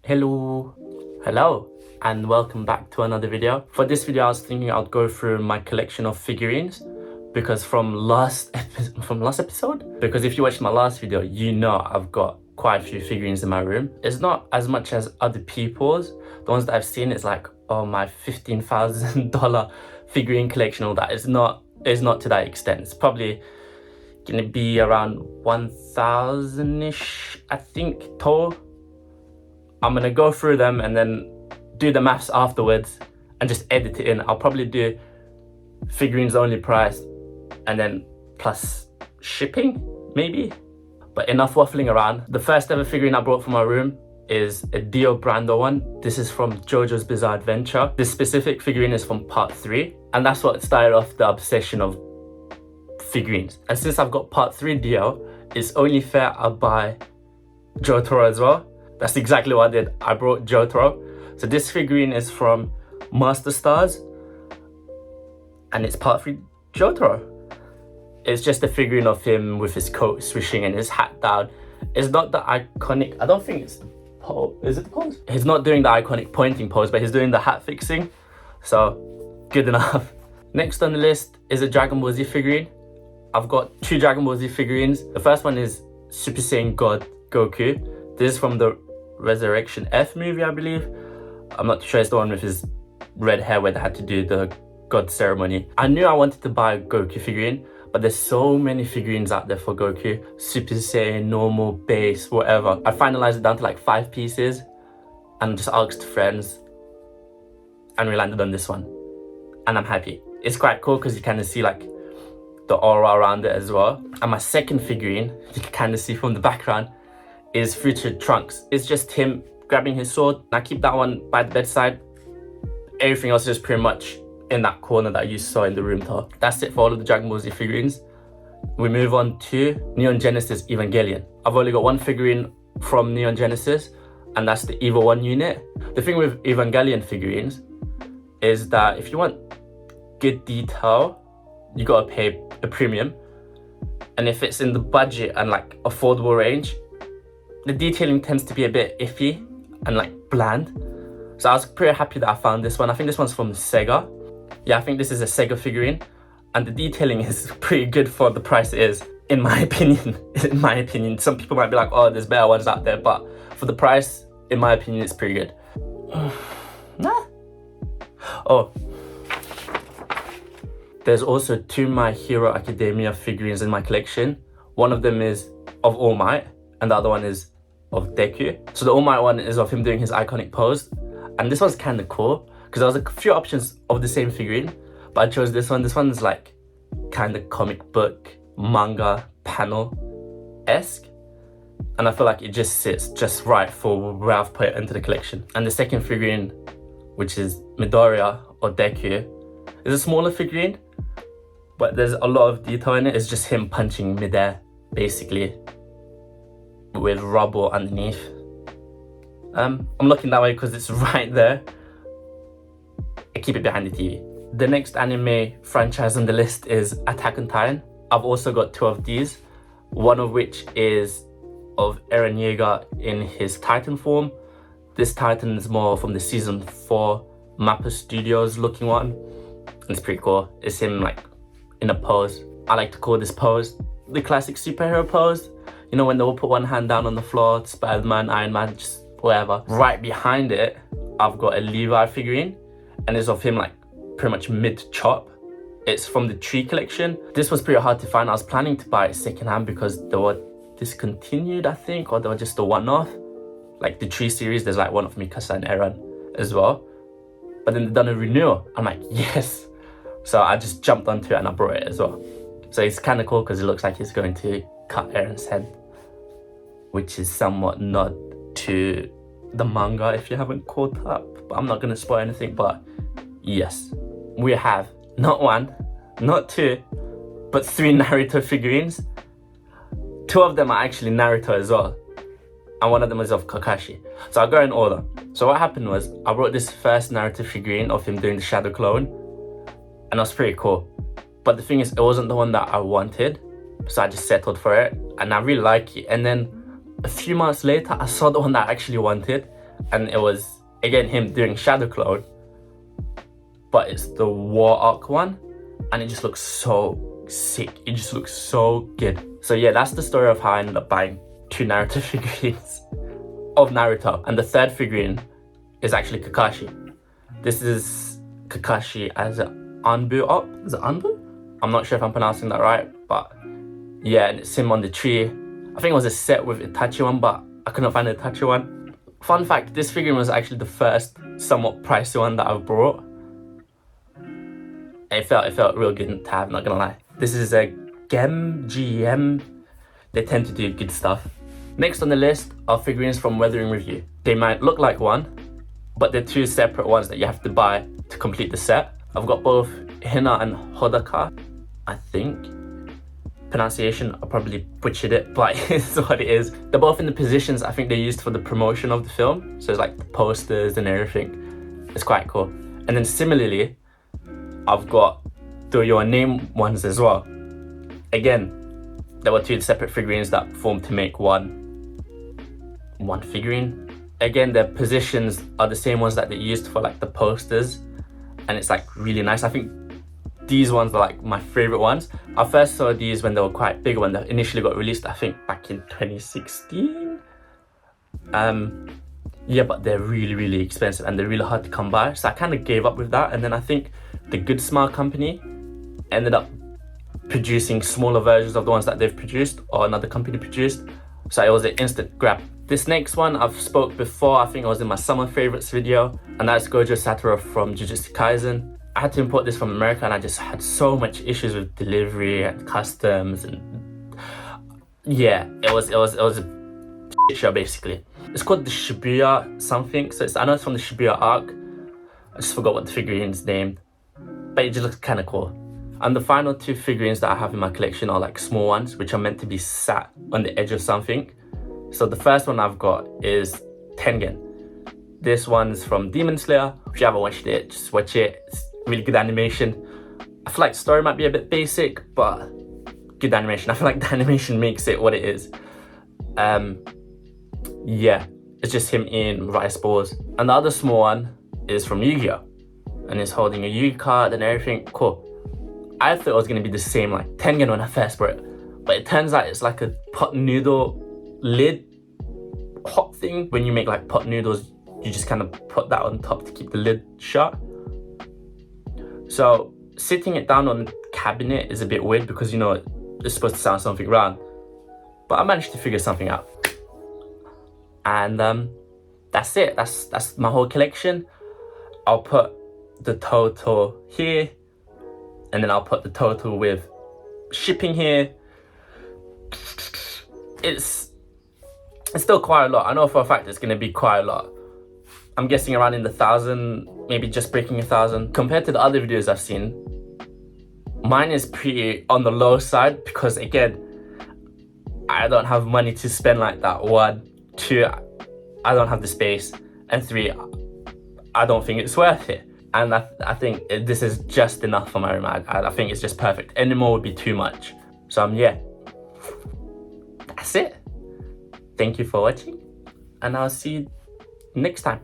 Hello, and welcome back to another video. For this video, I was thinking I'd go through my collection of figurines because from last episode, because if you watched my last video, you know I've got quite a few figurines in my room. It's not as much as other people's. The ones that I've seen is like, oh, my $15,000 figurine collection, all that. It's not to that extent. It's probably gonna be around 1,000-ish, I think, total. I'm gonna go through them and then do the maths afterwards and just edit it in. I'll probably do figurines only price and then plus shipping, maybe. But enough waffling around. The first ever figurine I brought from my room is a Dio Brando one. This is from JoJo's Bizarre Adventure. This specific figurine is from part 3, and that's what started off the obsession of figurines. And since I've got part 3 Dio, it's only fair I buy Jotaro as well. That's exactly what I did. I brought Jotaro. So this figurine is from Master Stars, and it's part 3 Jotaro. It's just a figurine of him with his coat swishing and his hat down. It's not the iconic, I don't think it's the pose. Is it the pose? He's not doing the iconic pointing pose, but he's doing the hat fixing. So, good enough. Next on the list is a Dragon Ball Z figurine. I've got 2 Dragon Ball Z figurines. The first one is Super Saiyan God Goku. This is from the Resurrection F movie, I believe. I'm not sure, it's the one with his red hair where they had to do the God ceremony. I knew I wanted to buy a Goku figurine, but there's so many figurines out there for Goku. Super Saiyan, normal, base, whatever. I finalized it down to like 5 pieces and just asked friends, and we landed on this one. And I'm happy. It's quite cool because you kind of see like the aura around it as well. And my second figurine, you can kind of see from the background, is Future Trunks. It's just him grabbing his sword. I keep that one by the bedside. Everything else is pretty much in that corner that you saw in the room tour. That's it for all of the Dragon Ball Z figurines. We move on to Neon Genesis Evangelion. I've only got one figurine from Neon Genesis, and that's the Evo 1 unit. The thing with Evangelion figurines is that if you want good detail, you gotta pay a premium. And if it's in the budget and like affordable range, the detailing tends to be a bit iffy and like bland. So I was pretty happy that I found this one. I think this one's from Sega. Yeah, I think this is a Sega figurine, and the detailing is pretty good for the price it is, in my opinion. In my opinion, some people might be like, oh, there's better ones out there, but for the price, in my opinion, it's pretty good. Nah. Oh, there's also 2 My Hero Academia figurines in my collection. One of them is of All Might, and the other one is of Deku. So the All Might one is of him doing his iconic pose, and this one's kind of cool because there was a few options of the same figurine, but I chose this one. This one's like kind of comic book, manga, panel-esque, and I feel like it just sits just right for where I've put it into the collection. And the second figurine, which is Midoriya or Deku, is a smaller figurine, but there's a lot of detail in it. It's just him punching midair, basically, with rubble underneath. I'm looking that way because it's right there. I keep it behind the TV. The next anime franchise on the list is Attack on Titan. I've also got 2 of these, one of which is of Eren Yeager in his Titan form. This Titan is more from the season 4 Mappa Studios looking one. It's pretty cool. It's him like in a pose. I like to call this pose the classic superhero pose. You know, when they will put one hand down on the floor, Spider-Man, Iron Man, just whatever. Right behind it, I've got a Levi figurine, and it's of him like pretty much mid-chop. It's from the Tree collection. This was pretty hard to find. I was planning to buy it secondhand because they were discontinued, I think, or they were just a one-off. Like the Tree series, there's like one of Mikasa and Eren as well. But then they've done a renewal. I'm like, yes. So I just jumped onto it and I brought it as well. So it's kind of cool because it looks like he's going to cut Eren's head, which is somewhat nod to the manga if you haven't caught up. But I'm not going to spoil anything, but yes, we have not 1, not 2, but 3 Naruto figurines. 2 of them are actually Naruto as well, and one of them is of Kakashi. So I'll go in order. So what happened was, I brought this first Naruto figurine of him doing the shadow clone, and it was pretty cool. But the thing is, it wasn't the one that I wanted, so I just settled for it, and I really like it. And then a few months later, I saw the one that I actually wanted, and it was again him doing Shadow Clone, but it's the War Arc one, and it just looks so sick. It just looks so good. So yeah, that's the story of how I ended up buying 2 Naruto figurines of Naruto, and the third figurine is actually Kakashi. This is Kakashi as an Anbu up. Is it Anbu? I'm not sure if I'm pronouncing that right, but yeah, and it's him on the tree. I think it was a set with Itachi one, but I couldn't find the Itachi one. Fun fact, this figurine was actually the first somewhat pricey one that I've brought. It felt real good to have, not gonna lie. This is a GM. They tend to do good stuff. Next on the list are figurines from Weathering Review. They might look like one, but they're 2 separate ones that you have to buy to complete the set. I've got both Hina and Hodaka, I think. Pronunciation, I probably butchered it, but it's what it is. They're both in the positions I think they used for the promotion of the film. So it's like the posters and everything. It's quite cool. And then similarly, I've got the Your Name ones as well. Again, there were 2 separate figurines that formed to make one figurine. Again, their positions are the same ones that they used for like the posters, and it's like really nice. I think these ones are like my favorite ones. I first saw these when they were quite big, when they initially got released, I think back in 2016. Yeah, but they're really expensive and they're really hard to come by, so I kind of gave up with that. And then I think the Good Smile company ended up producing smaller versions of the ones that they've produced, or another company produced, so it was an instant grab. This next one I've spoke before, I think it was in my summer favorites video, and that's Gojo Satoru from Jujutsu Kaisen. I had to import this from America, and I just had so much issues with delivery and customs, and yeah, it was a shit show basically. It's called the Shibuya something, so I know it's from the Shibuya arc. I just forgot what the figurine's named, but it just looks kind of cool. And the final 2 figurines that I have in my collection are like small ones, which are meant to be sat on the edge of something. So the first one I've got is Tengen. This one's from Demon Slayer. If you haven't watched it, just watch it. It's really good animation. I feel like the story might be a bit basic, but good animation. I feel like the animation makes it what it is. Yeah, it's just him in rice balls. And the other small one is from Yu-Gi-Oh! And he's holding a Yu-Gi card and everything. Cool. I thought it was going to be the same like Tengen when I first bought it, but it turns out it's like a pot noodle lid hot thing. When you make like pot noodles, you just kind of put that on top to keep the lid shut. So sitting it down on the cabinet is a bit weird because, you know, it's supposed to sound something round, but I managed to figure something out. And that's it. That's my whole collection. I'll put the total here, and then I'll put the total with shipping here. It's still quite a lot. I know for a fact it's going to be quite a lot. I'm guessing around in the 1,000, maybe just breaking 1,000. Compared to the other videos I've seen, mine is pretty on the low side because, again, I don't have money to spend like that. 1, 2, I don't have the space, and 3, I don't think it's worth it. And I think this is just enough for my room. I think it's just perfect. Any more would be too much. So yeah, that's it. Thank you for watching, and I'll see you next time.